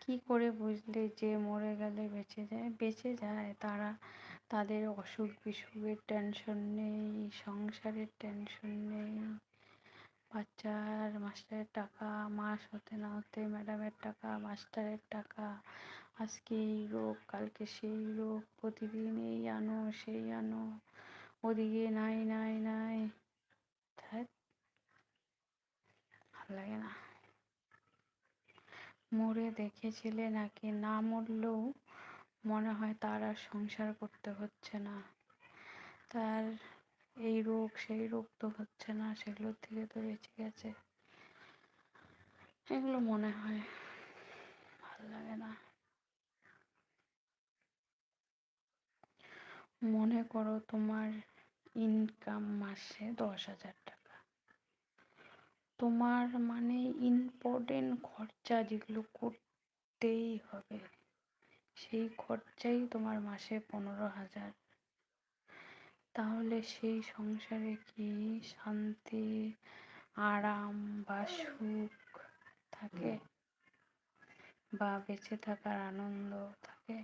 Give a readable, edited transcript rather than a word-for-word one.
কি করে বুঝলে যে মরে গেলে বেঁচে যায়? বেঁচে যায় তারা, তাদের অসুখ বিসুখের টেনশন নেই, সংসারের টেনশন নেই, বাচ্চার মাস্টারের টাকা, মাস হতে না হতে ম্যাডামের টাকা, মাস্টারের টাকা, আজকে এই রোগ কালকে সেই রোগ, প্রতিদিন এই আনো সেই আনো, ওদিকে নাই নাই নাই। ধ্যাৎ, ভাল লাগে না। মরে দেখেছিলে নাকি? না মরলেও মনে হয় তার আর সংসার করতে হচ্ছে না, তার এই রোগ সেই রোগ তো হচ্ছে না, সেগুলোর থেকে তো বেঁচে গেছে, এগুলো মনে হয়। ভাল লাগে না। মনে করো তোমার ইনকাম মাসে 10,000 টাকা, তোমার মানে ইম্পর্টেন্ট খরচা যেগুলো করতেই হবে, সেই খরচাই তোমার মাসে 15,000। তাহলে সেই সংসারে কি শান্তি, আরাম বা সুখ থাকে, বা বেঁচে থাকার আনন্দ থাকে?